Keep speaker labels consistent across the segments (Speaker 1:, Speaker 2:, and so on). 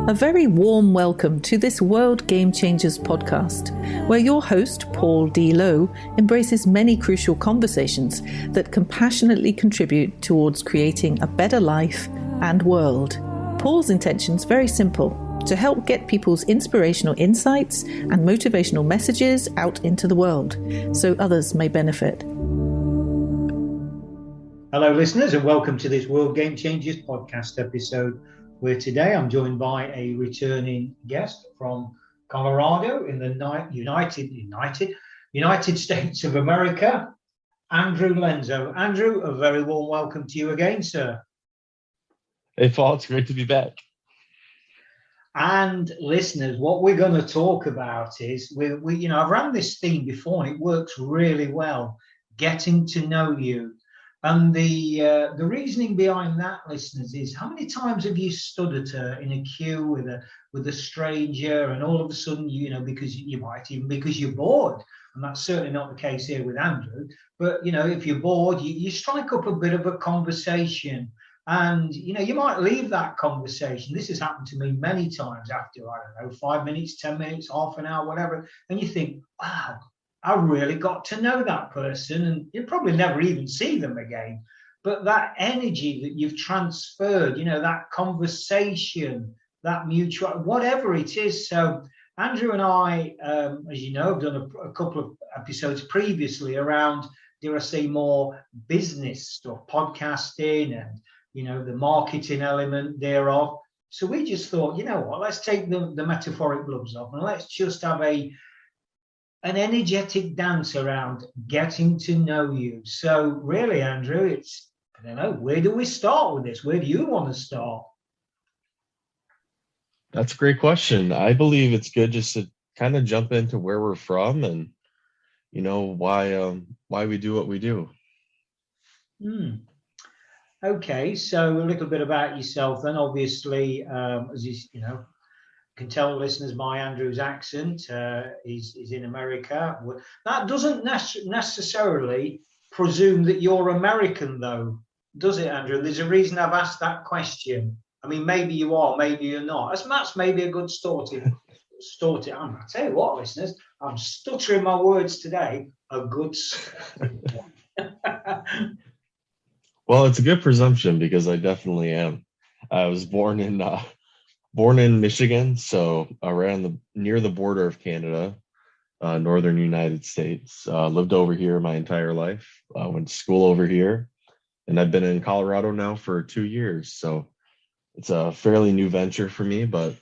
Speaker 1: A very warm welcome to this World Game Changers podcast, where your host, Paul D. Lowe, embraces many crucial conversations that compassionately contribute towards creating a better life and world. Paul's intention's very simple: to help get people's inspirational insights and motivational messages out into the world, so others may benefit.
Speaker 2: Hello, listeners, and welcome to this World Game Changers podcast episode, where today I'm joined by a returning guest from Colorado in the United States of America, Andrew Lenzo. Andrew, a very warm welcome to you again, sir.
Speaker 3: Hey, Paul, it's great to be back.
Speaker 2: And listeners, what we're going to talk about is, I've run this theme before and it works really well, getting to know you. And the reasoning behind that, listeners, is how many times have you stood in a queue with a stranger, and all of a sudden, because you're bored, and that's certainly not the case here with Andrew. But if you're bored, you strike up a bit of a conversation, and you might leave that conversation. This has happened to me many times after 5 minutes, 10 minutes, half an hour, whatever, and you think, wow, I really got to know that person, and you'll probably never even see them again. But that energy that you've transferred, that conversation, that mutual, whatever it is. So Andrew and I, as you know, have done a couple of episodes previously around, dare I say, more business stuff, podcasting and, the marketing element thereof. So we just thought, let's take the metaphoric gloves off and let's just have an energetic dance around getting to know you. So really, Andrew, where do we start with this? Where do you want to start?
Speaker 3: That's a great question. I believe it's good just to kind of jump into where we're from and, why we do what we do.
Speaker 2: Okay, so a little bit about yourself then. Obviously, as you can tell listeners by Andrew's accent, he's in America. That doesn't necessarily presume that you're American, though, does it, Andrew? There's a reason I've asked that question. I mean, maybe you are, maybe you're not. That's maybe a good start. I tell you what, listeners, I'm stuttering my words today. A good start.
Speaker 3: Well, it's a good presumption because I definitely am. I was born in Michigan, so near the border of Canada, northern United States. Lived over here my entire life. Went to school over here, and I've been in Colorado now for 2 years. So it's a fairly new venture for me, but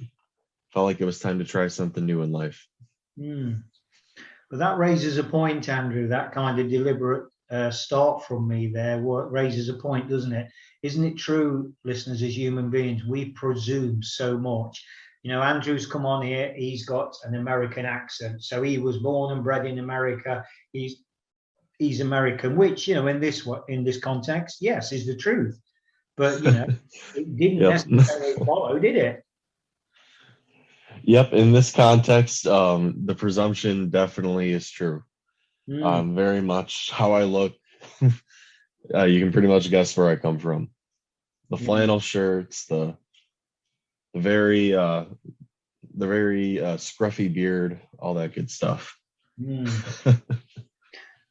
Speaker 3: felt like it was time to try something new in life.
Speaker 2: But that raises a point, Andrew. That kind of deliberate start from me there raises a point, doesn't it? Isn't it true, listeners, as human beings, we presume so much? Andrew's come on here, he's got an American accent. So he was born and bred in America. He's American, which, in this context, yes, is the truth. But, it didn't necessarily follow, did it?
Speaker 3: Yep. In this context, the presumption definitely is true. Very much how I look. You can pretty much guess where I come from. The flannel shirts, the very scruffy beard, all that good stuff.
Speaker 2: And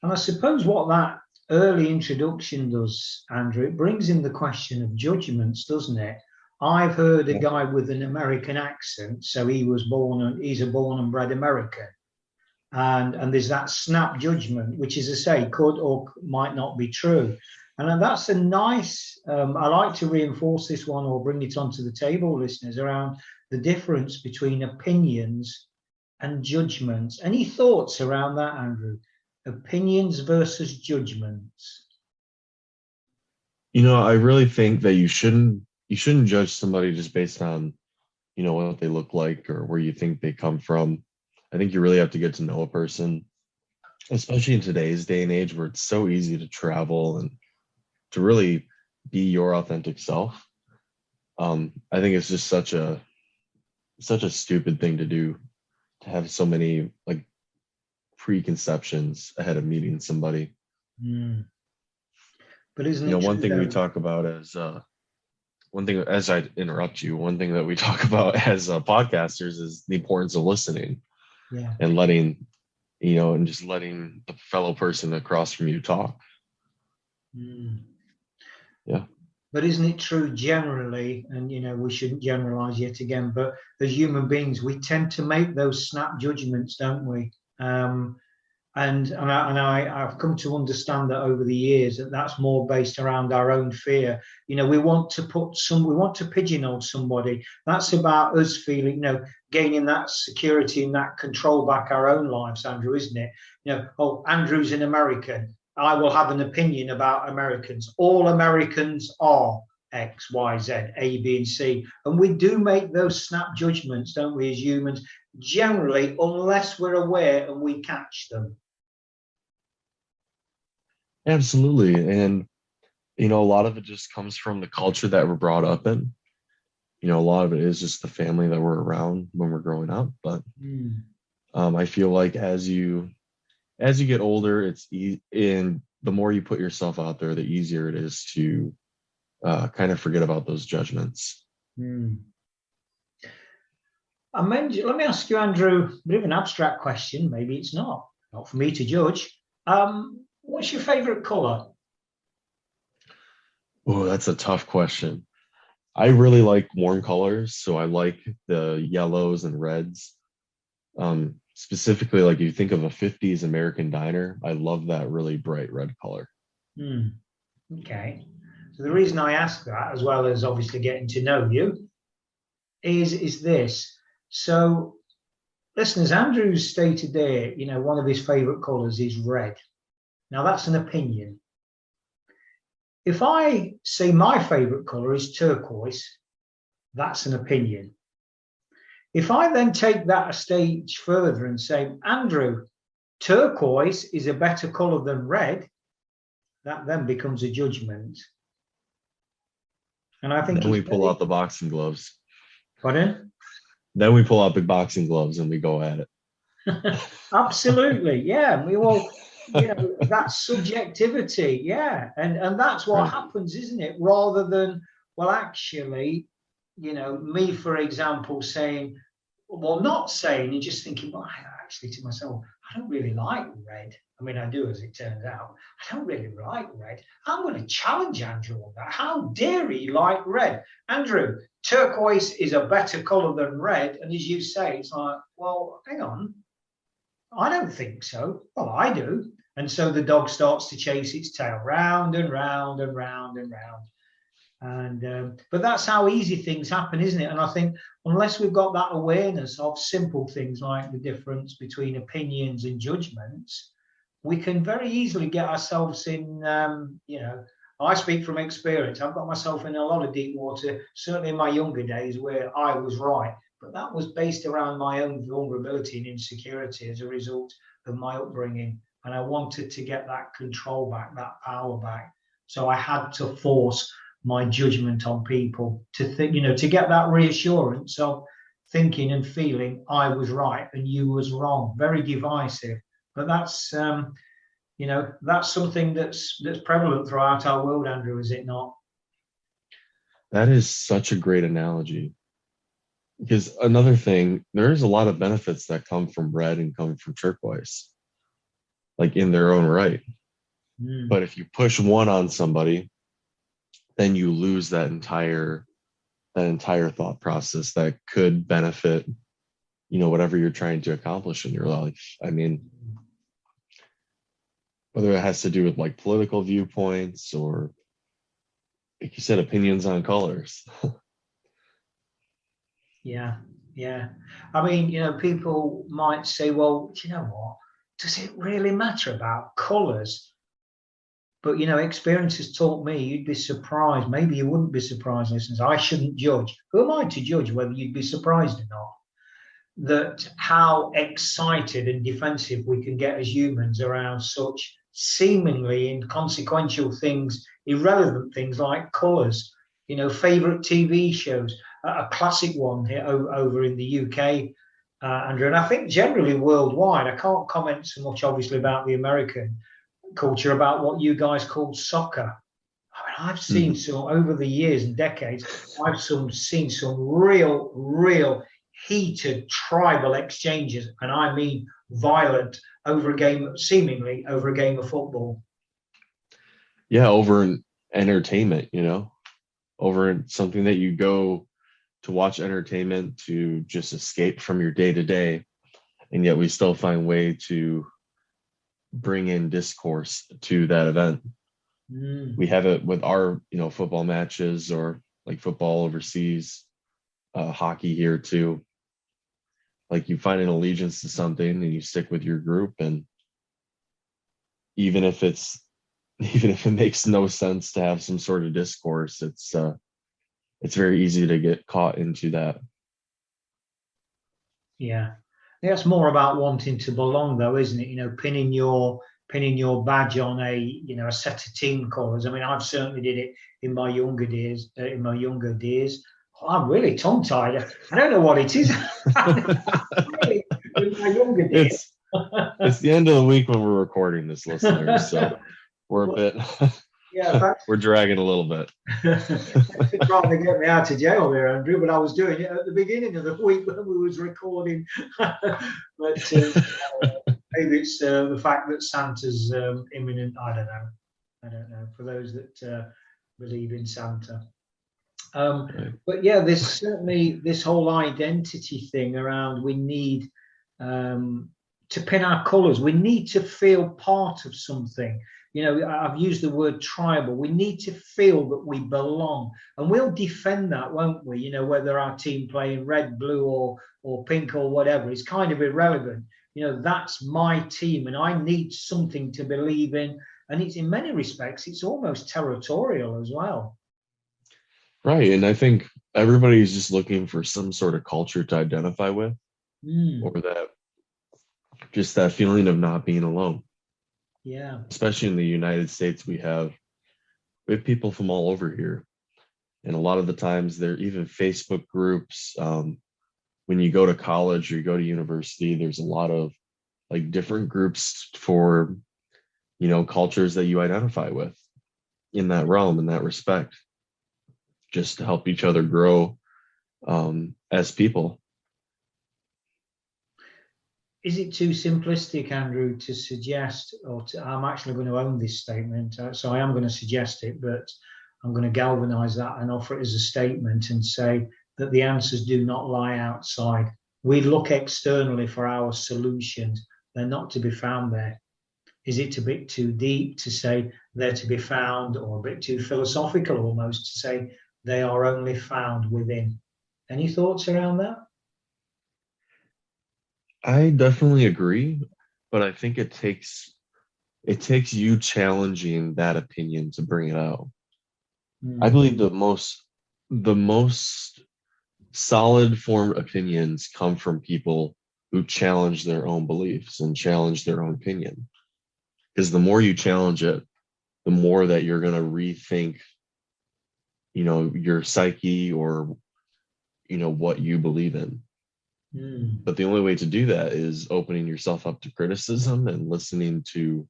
Speaker 2: I suppose what that early introduction does, Andrew, it brings in the question of judgments, doesn't it? I've heard a guy with an American accent, so he's a born and bred American. And there's that snap judgment, which, as I say, could or might not be true. And that's a nice, I like to reinforce this one or bring it onto the table, listeners, around the difference between opinions and judgments. Any thoughts around that, Andrew? Opinions versus judgments.
Speaker 3: I really think that you shouldn't judge somebody just based on, what they look like or where you think they come from. I think you really have to get to know a person, especially in today's day and age where it's so easy to travel and to really be your authentic self. I think it's just such a stupid thing to do, to have so many preconceptions ahead of meeting somebody.
Speaker 2: But isn't it
Speaker 3: one thing
Speaker 2: though?
Speaker 3: we talk about is one thing, as I interrupt you, one thing that we talk about as podcasters is the importance of listening
Speaker 2: Yeah.
Speaker 3: and letting, and just letting the fellow person across from you talk. Yeah.
Speaker 2: But isn't it true generally, and we shouldn't generalize yet again, but as human beings, we tend to make those snap judgments, don't we? And I've come to understand that over the years that's more based around our own fear. We want to pigeonhole somebody. That's about us feeling, gaining that security and that control back our own lives, Andrew, isn't it? Andrew's an American. I will have an opinion about Americans. All Americans are X, Y, Z, A, B, and C. And we do make those snap judgments, don't we, as humans, generally, unless we're aware and we catch them.
Speaker 3: Absolutely. And, a lot of it just comes from the culture that we're brought up in. A lot of it is just the family that we're around when we're growing up. But I feel like as you get older, it's and the more you put yourself out there, the easier it is to kind of forget about those judgments.
Speaker 2: Let me ask you, Andrew, a bit of an abstract question. Maybe it's not for me to judge. What's your favorite color?
Speaker 3: Oh, that's a tough question. I really like warm colors, so I like the yellows and reds. Specifically, like you think of a 50s American diner, I love that really bright red color.
Speaker 2: Okay. So the reason I ask that, as well as obviously getting to know you, is this. So, listeners, Andrew's stated there, one of his favorite colors is red. Now, that's an opinion. If I say my favorite color is turquoise, that's an opinion. If I then take that a stage further and say, Andrew, turquoise is a better color than red, that then becomes a judgment. And I think
Speaker 3: then we pull out the boxing gloves.
Speaker 2: Pardon?
Speaker 3: Then we pull out the boxing gloves and we go at it.
Speaker 2: Absolutely, yeah. That's subjectivity, yeah. And that's what happens, isn't it? Rather than, well, actually, me, for example, saying, well, not saying and just thinking, well, actually to myself, I don't really like red. I mean, I do, as it turns out. I don't really like red. I'm going to challenge Andrew on that. How dare he like red? Andrew, turquoise is a better color than red. And as you say, it's like, well, hang on. I don't think so. Well, I do. And so the dog starts to chase its tail round and round and round and round. But that's how easy things happen, isn't it? And I think unless we've got that awareness of simple things like the difference between opinions and judgments, we can very easily get ourselves in, I speak from experience. I've got myself in a lot of deep water, certainly in my younger days, where I was right. But that was based around my own vulnerability and insecurity as a result of my upbringing. And I wanted to get that control back, that power back. So I had to force my judgment on people to think, to get that reassurance of thinking and feeling I was right and you was wrong. Very divisive. But that's, that's something that's prevalent throughout our world, Andrew, is it not?
Speaker 3: That is such a great analogy. Because another thing, there's a lot of benefits that come from red and come from turquoise, like in their own right. But if you push one on somebody, then you lose that entire thought process that could benefit, whatever you're trying to accomplish in your life. I mean, whether it has to do with like political viewpoints or, like you said, opinions on colors.
Speaker 2: Yeah. I mean, people might say, well, do you know what? Does it really matter about colors? But, experience has taught me you'd be surprised. Maybe you wouldn't be surprised, listeners. I shouldn't judge. Who am I to judge whether you'd be surprised or not? That how excited and defensive we can get as humans around such seemingly inconsequential things, irrelevant things like colours, favourite TV shows. A classic one here over in the UK, Andrew, and I think generally worldwide. I can't comment so much, obviously, about the American culture, about what you guys call soccer. I mean, I've seen some over the years and decades. Seen some real heated tribal exchanges, and I mean violent, seemingly over a game of football.
Speaker 3: Yeah, over an entertainment, over something that you go to watch entertainment to just escape from your day to day, and yet we still find way to bring in discourse to that event. We have it with our, football matches, or like football overseas, hockey here too. Like, you find an allegiance to something and you stick with your group, and even if it makes no sense to have some sort of discourse, it's very easy to get caught into that.
Speaker 2: Yeah, that's more about wanting to belong, though, isn't it? Pinning your badge on a set of team colours. I mean, I've certainly did it in my younger days. I'm really tongue-tied. I don't know what it is. Really, in my younger days.
Speaker 3: It's the end of the week when we're recording this, listeners. So we're a bit. Yeah, we're dragging a little bit.
Speaker 2: Trying to get me out of jail there, Andrew, but I was doing it at the beginning of the week when we was recording. But maybe it's the fact that Santa's imminent. I don't know. For those that believe in Santa. But yeah, there's certainly this whole identity thing around. We need to pin our colours. We need to feel part of something. I've used the word tribal. We need to feel that we belong, and we'll defend that, won't we? Whether our team play in red, blue, or pink or whatever, it's kind of irrelevant. That's my team, and I need something to believe in. And it's, in many respects, it's almost territorial as well.
Speaker 3: Right, and I think everybody's just looking for some sort of culture to identify with, or that feeling of not being alone.
Speaker 2: Yeah.
Speaker 3: Especially in the United States, we have people from all over here. And a lot of the times there are even Facebook groups. When you go to college or you go to university, there's a lot of like different groups for, cultures that you identify with in that realm, in that respect, just to help each other grow as people.
Speaker 2: Is it too simplistic, Andrew, to suggest, I'm actually going to own this statement, so I am going to suggest it, but I'm going to galvanize that and offer it as a statement and say that the answers do not lie outside. We look externally for our solutions. They're not to be found there. Is it a bit too deep to say they're to be found, or a bit too philosophical almost to say they are only found within? Any thoughts around that?
Speaker 3: I definitely agree, but I think it takes you challenging that opinion to bring it out. I believe the most solid formed opinions come from people who challenge their own beliefs and challenge their own opinion. Because the more you challenge it, the more that you're going to rethink, your psyche or, what you believe in. But the only way to do that is opening yourself up to criticism and listening to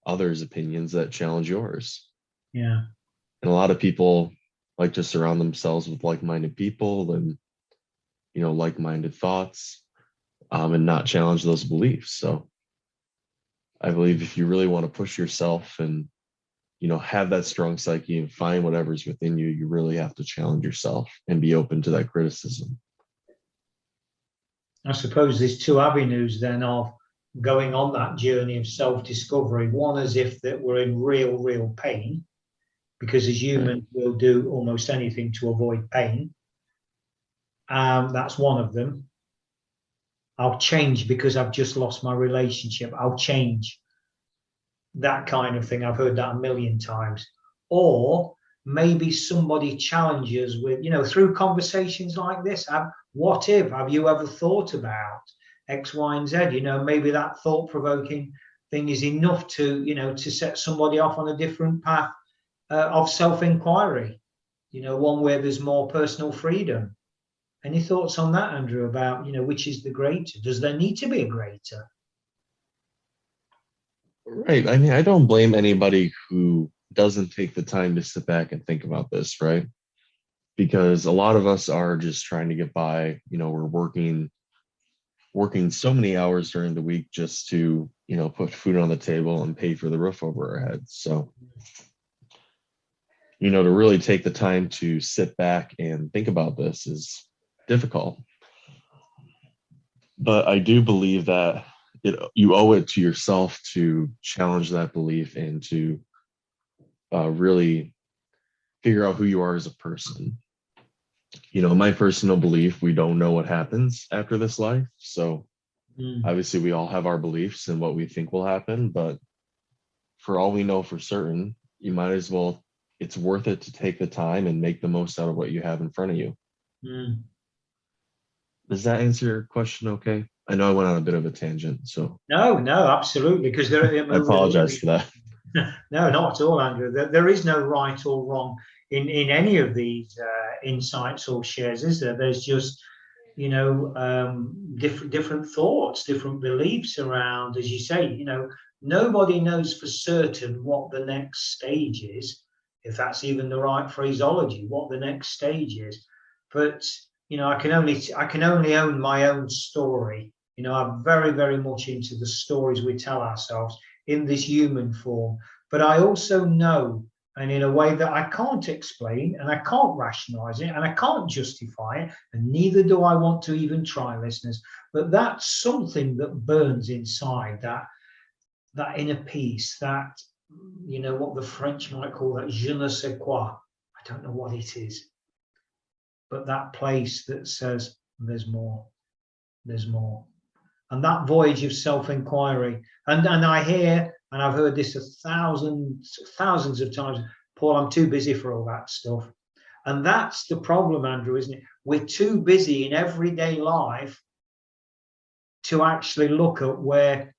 Speaker 3: others' opinions that challenge yours.
Speaker 2: Yeah.
Speaker 3: And a lot of people like to surround themselves with like-minded people and, like-minded thoughts, and not challenge those beliefs. So I believe if you really want to push yourself and, have that strong psyche and find whatever's within you, you really have to challenge yourself and be open to that criticism.
Speaker 2: I suppose there's two avenues then of going on that journey of self-discovery. One, as if that we're in real pain, because as humans we'll do almost anything to avoid pain. That's one of them. I'll change because I've just lost my relationship. I'll change. That kind of thing. I've heard that a million times. Or maybe somebody challenges with, through conversations like this. What if? Have you ever thought about X, Y, and Z? Maybe that thought-provoking thing is enough to, to set somebody off on a different path of self-inquiry. One where there's more personal freedom. Any thoughts on that, Andrew, about, which is the greater? Does there need to be a greater?
Speaker 3: Right. I mean, I don't blame anybody who doesn't take the time to sit back and think about this, right? Because a lot of us are just trying to get by. We're working so many hours during the week just to, put food on the table and pay for the roof over our heads. So, to really take the time to sit back and think about this is difficult. But I do believe that you owe it to yourself to challenge that belief and to really figure out who you are as a person. My personal belief, we don't know what happens after this life. So obviously we all have our beliefs and what we think will happen, but for all we know for certain, you might as well, it's worth it to take the time and make the most out of what you have in front of you. Does that answer your question okay? I know I went on a bit of a tangent, so.
Speaker 2: No, absolutely. Because
Speaker 3: I apologize for that.
Speaker 2: No, not at all, Andrew. There is no right or wrong in any of these insights or shares, is there? There's just, different thoughts, different beliefs around, as you say, nobody knows for certain what the next stage is, if that's even the right phraseology, what the next stage is. But, I can only own my own story. I'm very, very much into the stories we tell ourselves in this human form. But I also know, and in a way that I can't explain, and I can't rationalize it, and I can't justify it, and neither do I want to even try, listeners, but that's something that burns inside, that inner peace, that, what the French might call that je ne sais quoi. I don't know what it is. But that place that says, there's more. And that voyage of self-inquiry. And I hear, and I've heard this thousands of times, Paul, I'm too busy for all that stuff. And that's the problem, Andrew, isn't it? We're too busy in everyday life to actually look at where,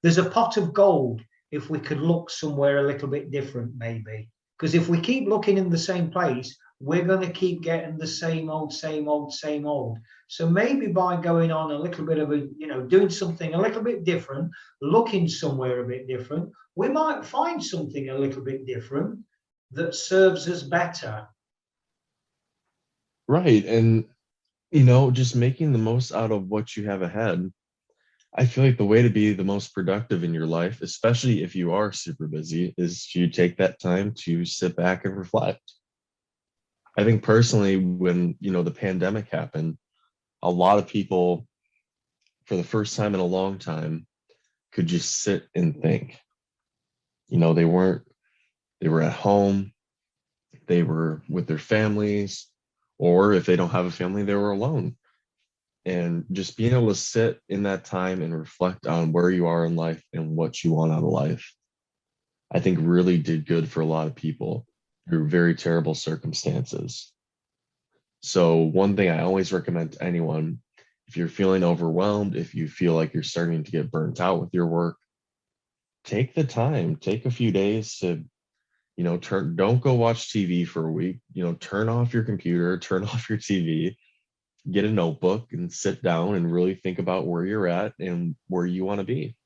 Speaker 2: there's a pot of gold if we could look somewhere a little bit different, maybe. Because if we keep looking in the same place, we're going to keep getting the same old. So maybe by going on a little bit of doing something a little bit different, looking somewhere a bit different, we might find something a little bit different that serves us better.
Speaker 3: Right. And, just making the most out of what you have ahead. I feel like the way to be the most productive in your life, especially if you are super busy, is to take that time to sit back and reflect. I think personally, when, the pandemic happened, a lot of people, for the first time in a long time, could just sit and think. They were at home, they were with their families, or if they don't have a family, they were alone. And just being able to sit in that time and reflect on where you are in life and what you want out of life, I think really did good for a lot of people through very terrible circumstances. So one thing I always recommend to anyone, if you're feeling overwhelmed, if you feel like you're starting to get burnt out with your work, take the time, take a few days to, don't go watch TV for a week, turn off your computer, turn off your TV, get a notebook and sit down and really think about where you're at and where you want to be.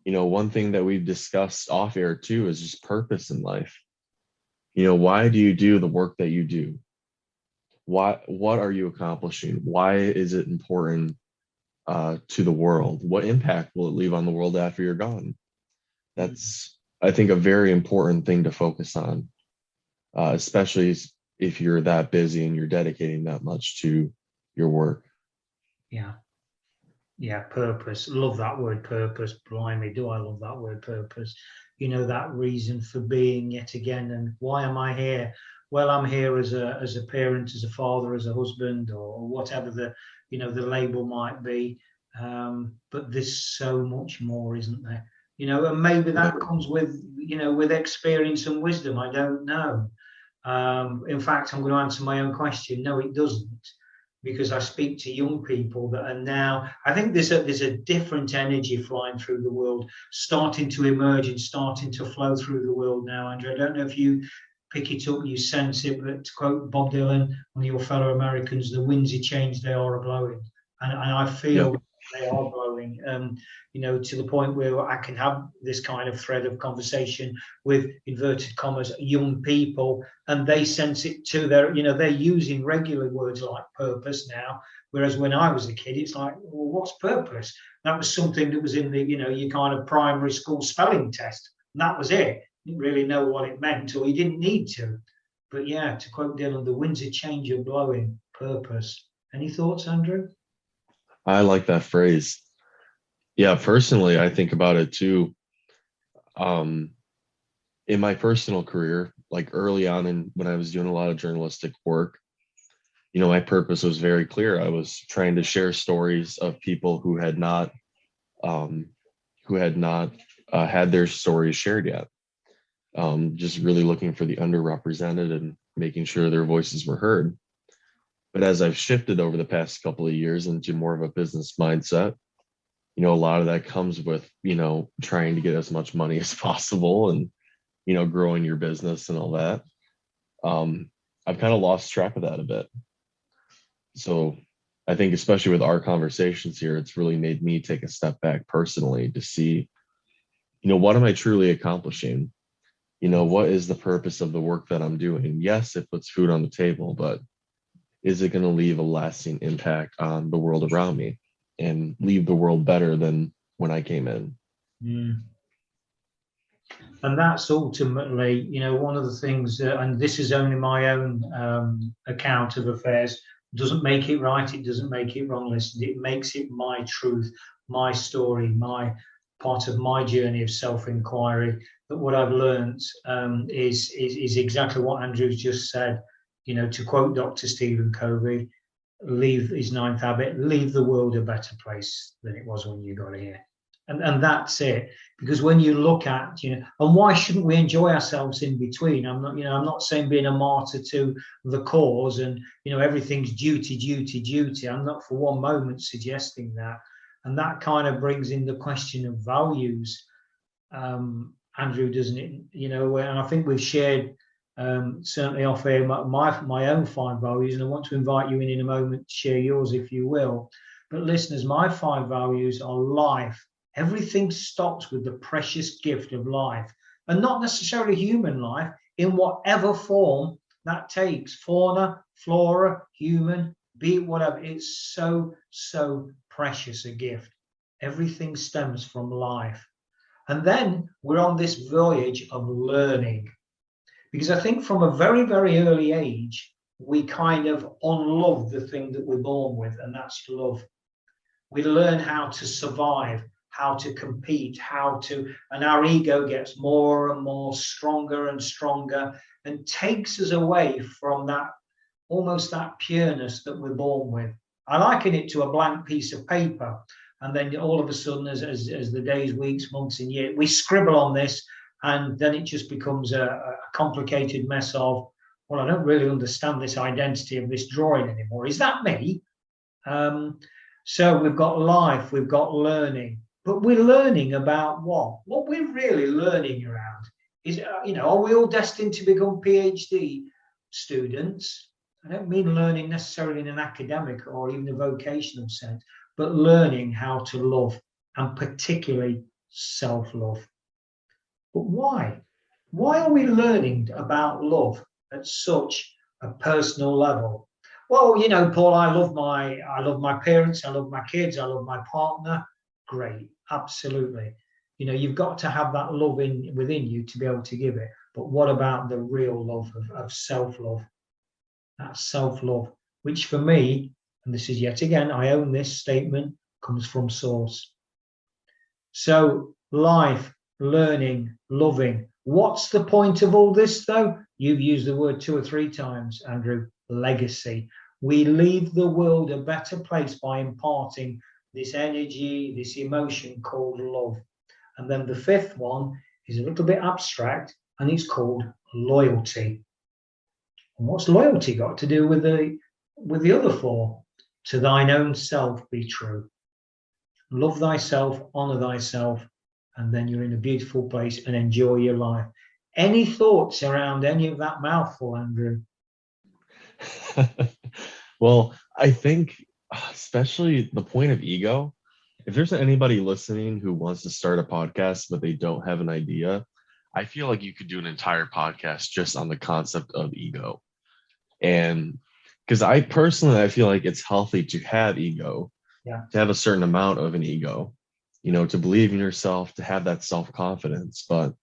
Speaker 3: One thing that we've discussed off air too is just purpose in life. Why do you do the work that you do? What are you accomplishing? Why is it important to the world? What impact will it leave on the world after you're gone? That's, I think, a very important thing to focus on, especially if you're that busy and you're dedicating that much to your work.
Speaker 2: Yeah, purpose. Love that word, purpose. Blimey, do I love that word, purpose. That reason for being yet again. And why am I here? Well, I'm here as a parent, as a father, as a husband, or whatever the label might be. But there's so much more, isn't there? And maybe that comes with experience and wisdom. I don't know. In fact, I'm going to answer my own question. No, it doesn't, because I speak to young people that are now, I think there's a different energy flying through the world, starting to emerge and starting to flow through the world now, Andrew. I don't know if you pick it up, you sense it, but to quote Bob Dylan, one of your fellow Americans, the winds of change, they are a blowing. And I feel They are blowing, to the point where I can have this kind of thread of conversation with inverted commas young people, and they sense it too. They're using regular words like purpose now, whereas when I was a kid, it's like, well, what's purpose? That was something that was in the your kind of primary school spelling test, and that was it. You didn't really know what it meant, or you didn't need to. But yeah, to quote Dylan, the winds of change are blowing. Purpose. Any thoughts, Andrew?
Speaker 3: I like that phrase. Yeah, personally, I think about it too. In my personal career, like early on when I was doing a lot of journalistic work, my purpose was very clear. I was trying to share stories of people who had not had their stories shared yet. Just really looking for the underrepresented and making sure their voices were heard. But as I've shifted over the past couple of years into more of a business mindset, a lot of that comes with, trying to get as much money as possible and, growing your business and all that. I've kind of lost track of that a bit. So I think especially with our conversations here, it's really made me take a step back personally to see, what am I truly accomplishing? What is the purpose of the work that I'm doing? Yes, it puts food on the table, but is it going to leave a lasting impact on the world around me and leave the world better than when I came in?
Speaker 2: Mm. And that's ultimately, one of the things, and this is only my own account of affairs, doesn't make it right, it doesn't make it wrong. Listen, it makes it my truth, my story, my part of my journey of self-inquiry. That what I've learned is exactly what Andrew's just said. To quote Dr. Stephen Covey, leave his ninth habit, leave the world a better place than it was when you got here. And that's it. Because when you look at, and why shouldn't we enjoy ourselves in between? I'm not saying being a martyr to the cause and, everything's duty. I'm not for one moment suggesting that. And that kind of brings in the question of values, Andrew, doesn't it? And I think we've shared, certainly off air, my own 5 values, and I want to invite you in a moment to share yours if you will. But listeners, my 5 values are life. Everything stops with the precious gift of life, and not necessarily human life, in whatever form that takes. Fauna, flora, human, be it whatever. It's so precious a gift. Everything stems from life. And then we're on this voyage of learning. Because I think from a very, very early age, we kind of unlove the thing that we're born with, and that's love. We learn how to survive, how to compete, and our ego gets more and more stronger and stronger and takes us away from that, almost that pureness that we're born with. I liken it to a blank piece of paper. And then all of a sudden, as the days, weeks, months, and years, we scribble on this, and then it just becomes a complicated mess of, well, I don't really understand this identity of this drawing anymore. Is that me? So we've got life, we've got learning, but we're learning about what? What we're really learning around is, are we all destined to become PhD students? I don't mean learning necessarily in an academic or even a vocational sense, but learning how to love, and particularly self-love. But why? Why are we learning about love at such a personal level? Well, Paul, I love my parents, I love my kids, I love my partner. Great, absolutely. You've got to have that love within you to be able to give it. But what about the real love of self-love? That self-love, which for me, and this is yet again, I own this statement, comes from source. So life, learning, loving. What's the point of all this, though? You've used the word 2 or 3 times, Andrew. Legacy. We leave the world a better place by imparting this energy, this emotion called love. And then the 5th one is a little bit abstract, and it's called loyalty. And what's loyalty got to do with the other 4? To thine own self be true. Love thyself, honor thyself, and then you're in a beautiful place and enjoy your life. Any thoughts around any of that mouthful, Andrew?
Speaker 3: Well, I think especially the point of ego, If there's anybody listening who wants to start a podcast, but they don't have an idea, I feel like you could do an entire podcast just on the concept of ego. And because I feel like it's healthy to have ego,
Speaker 2: Yeah.
Speaker 3: to have a certain amount of an ego, you know, to believe in yourself, to have that self-confidence. But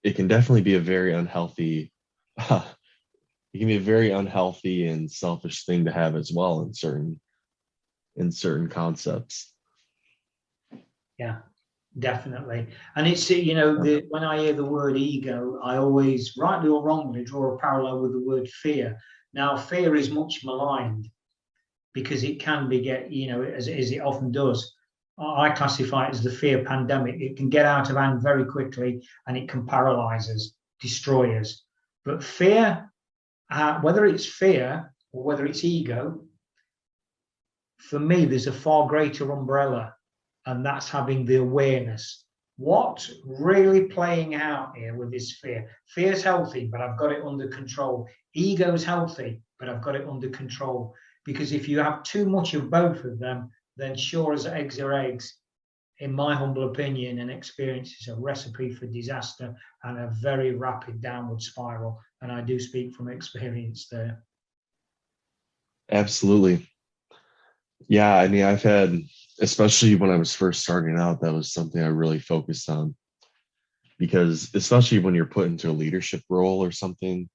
Speaker 3: it can definitely be a very unhealthy, it can be a very unhealthy and selfish thing to have as well in certain concepts.
Speaker 2: Yeah, definitely. And it's, when I hear the word ego, I always, rightly or wrongly, draw a parallel with the word fear. Now, fear is much maligned because it can as it often does. I classify it as the fear pandemic. It can get out of hand very quickly and it can paralyze us, destroy us. But fear, whether it's fear or whether it's ego, for me, there's a far greater umbrella, and that's having the awareness. What's really playing out here with this fear? Fear's healthy, but I've got it under control. Ego's healthy, but I've got it under control. Because if you have too much of both of them, then sure as eggs are eggs, in my humble opinion and experience, is a recipe for disaster and a very rapid downward spiral. And I do speak from experience there.
Speaker 3: Absolutely. Yeah, I mean, I've had, especially when I was first starting out, that was something I really focused on. Because especially when you're put into a leadership role or something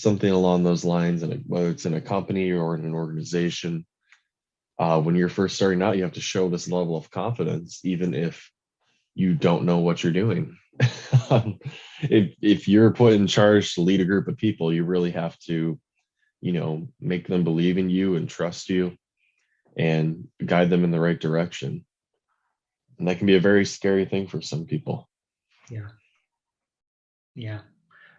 Speaker 3: along those lines, and whether it's in a company or in an organization, when you're first starting out, you have to show this level of confidence, even if you don't know what you're doing. If you're put in charge to lead a group of people, you really have to, make them believe in you and trust you and guide them in the right direction. And that can be a very scary thing for some people.
Speaker 2: Yeah. Yeah.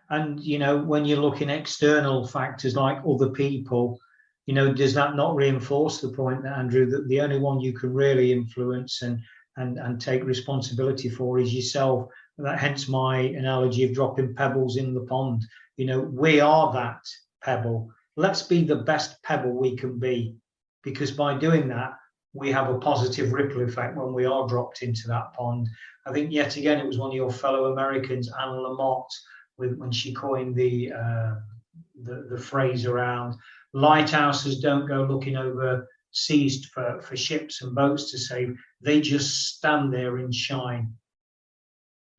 Speaker 2: And, when you're looking at external factors like other people, does that not reinforce the point that, Andrew, that the only one you can really influence and take responsibility for is yourself? That hence my analogy of dropping pebbles in the pond. We are that pebble. Let's be the best pebble we can be, because by doing that, we have a positive ripple effect when we are dropped into that pond. I think yet again, it was one of your fellow Americans, Anne Lamott, when she coined the phrase around lighthouses don't go looking over seas for ships and boats to save. They just stand there and shine.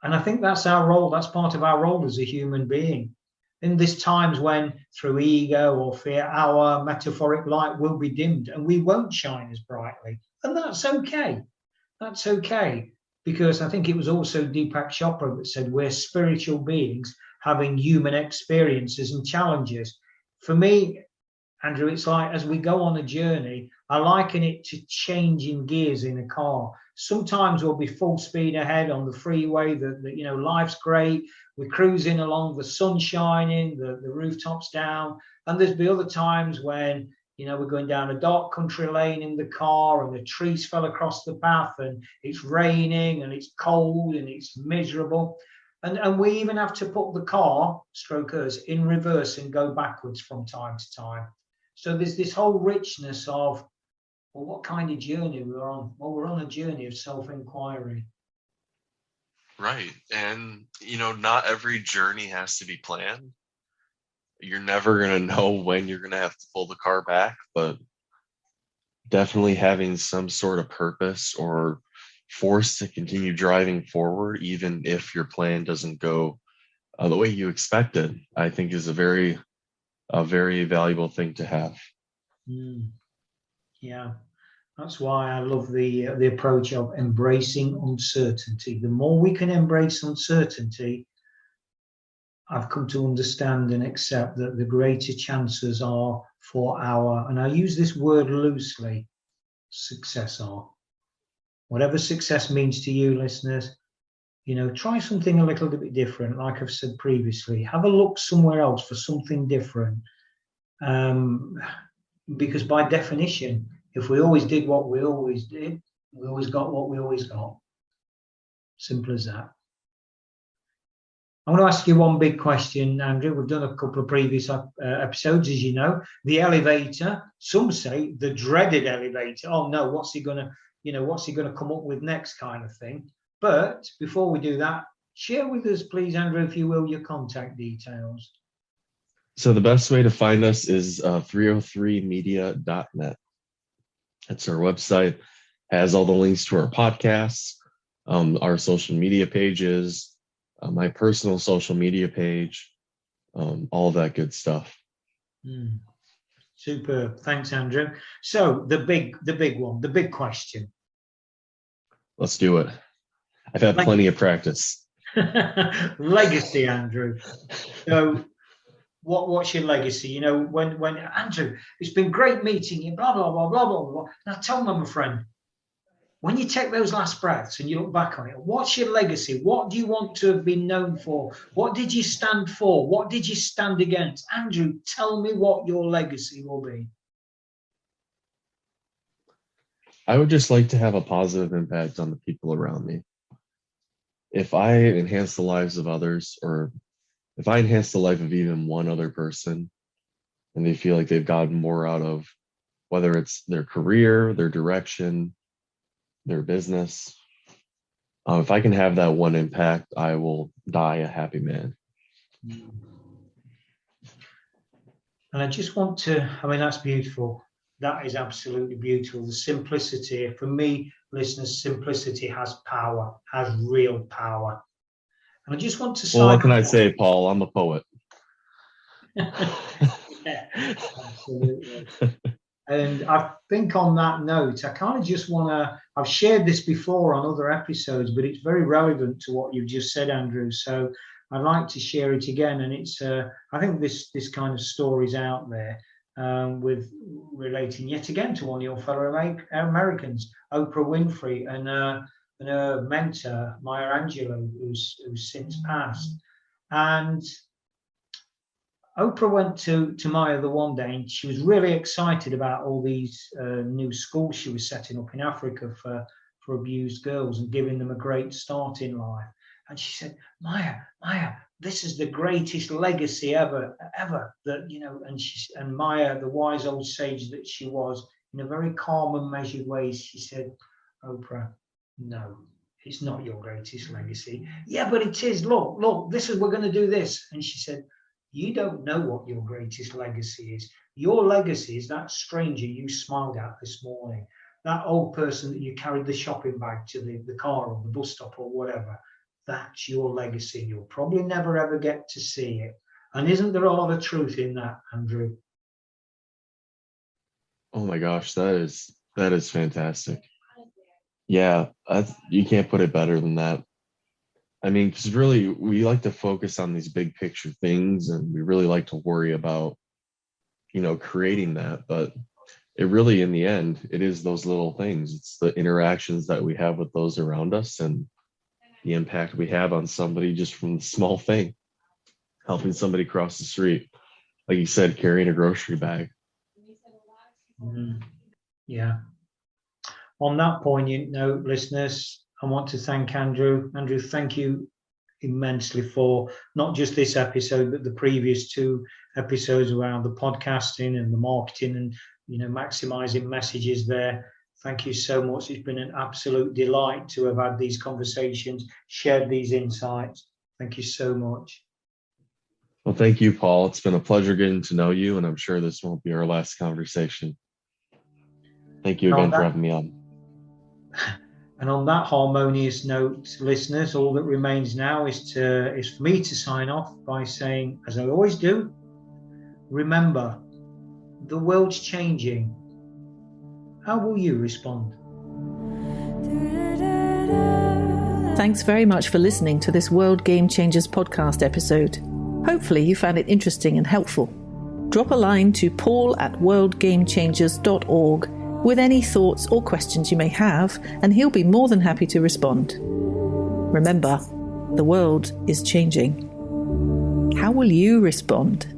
Speaker 2: And I think that's our role. That's part of our role as a human being. In these times when, through ego or fear, our metaphoric light will be dimmed and we won't shine as brightly. And that's okay. That's okay. Because I think it was also Deepak Chopra that said we're spiritual beings having human experiences and challenges. For me, Andrew, it's like as we go on a journey, I liken it to changing gears in a car. Sometimes we'll be full speed ahead on the freeway, life's great, we're cruising along, the sun's shining, the rooftops down. And there'll be other times when, we're going down a dark country lane in the car and the trees fell across the path and it's raining and it's cold and it's miserable. And we even have to put the car, stroke us, in reverse and go backwards from time to time. So there's this whole richness of, well, what kind of journey we're on? Well, we're on a journey of self-inquiry.
Speaker 3: Right. And, not every journey has to be planned. You're never going to know when you're going to have to pull the car back, but definitely having some sort of purpose or force to continue driving forward, even if your plan doesn't go the way you expected, I think is a very valuable thing to have.
Speaker 2: Yeah, that's why I love the approach of embracing uncertainty. The more we can embrace uncertainty, I've come to understand and accept that the greater chances are for our, and I use this word loosely, success are. Whatever success means to you, listeners, try something a little bit different. Like I've said previously, have a look somewhere else for something different. Because by definition, if we always did what we always did, we always got what we always got. Simple as that. I'm going to ask you one big question, Andrew. We've done a couple of previous episodes, as you know. The elevator, some say the dreaded elevator. Oh no, what's he going to what's he going to come up with next kind of thing. But before we do that, share with us, please, Andrew, if you will, your contact details.
Speaker 3: So the best way to find us is 303media.net. That's our website. Has all the links to our podcasts, our social media pages, my personal social media page, all of that good stuff.
Speaker 2: Superb. Thanks, Andrew. So the big one, the big question.
Speaker 3: Let's do it. I've had plenty of practice.
Speaker 2: Legacy, Andrew. So what's your legacy? When Andrew, it's been great meeting you, blah, blah, blah, blah, blah, blah. Now tell me, my friend, when you take those last breaths and you look back on it, what's your legacy? What do you want to have been known for? What did you stand for? What did you stand against? Andrew, tell me what your legacy will be.
Speaker 3: I would just like to have a positive impact on the people around me. If I enhance the lives of others, or if I enhance the life of even one other person, and they feel like they've gotten more out of, whether it's their career, their direction, their business, if I can have that one impact, I will die a happy man.
Speaker 2: And I just want to, that's beautiful. That is absolutely beautiful. The simplicity, for me, listeners, simplicity has power, has real power. And I just want to say,
Speaker 3: well, what can I say, Paul? I'm a poet.
Speaker 2: Yeah, absolutely. And I think on that note, I kind of just want to, I've shared this before on other episodes, but it's very relevant to what you've just said, Andrew. So I'd like to share it again. And it's, I think this kind of story's out there with relating yet again to one of your fellow Americans, Oprah Winfrey, and her mentor, Maya Angelou, who's since passed. And Oprah went to Maya the one day, and she was really excited about all these new schools she was setting up in Africa for abused girls and giving them a great start in life. And she said, Maya, this is the greatest legacy ever. That and Maya, the wise old sage that she was, in a very calm and measured way, she said, Oprah, no, it's not your greatest legacy. Yeah, but it is. Look, we're going to do this. And she said, you don't know what your greatest legacy is. Your legacy is that stranger you smiled at this morning, that old person that you carried the shopping bag to the car or the bus stop or whatever. That's your legacy. You'll probably never ever get to see it. And isn't there a lot of truth in that, Andrew?
Speaker 3: Oh my gosh, that is fantastic. Yeah, you can't put it better than that. I mean, because really, we like to focus on these big picture things, and we really like to worry about, creating that. But it really, in the end, it is those little things. It's the interactions that we have with those around us, and the impact we have on somebody just from the small thing, helping somebody cross the street, like you said, carrying a grocery bag.
Speaker 2: Yeah. On that poignant note, listeners, I want to thank Andrew. Andrew, thank you immensely for not just this episode, but the previous two episodes around the podcasting and the marketing and, maximizing messages there. Thank you so much. It's been an absolute delight to have had these conversations, shared these insights. Thank you so much.
Speaker 3: Well, thank you, Paul. It's been a pleasure getting to know you, and I'm sure this won't be our last conversation. Thank you again for having me on.
Speaker 2: And on that harmonious note, listeners, all that remains now is for me to sign off by saying, as I always do, remember, the world's changing. How will you respond?
Speaker 1: Thanks very much for listening to this World Game Changers podcast episode. Hopefully you found it interesting and helpful. Drop a line to paul@worldgamechangers.org with any thoughts or questions you may have, and he'll be more than happy to respond. Remember, the world is changing. How will you respond?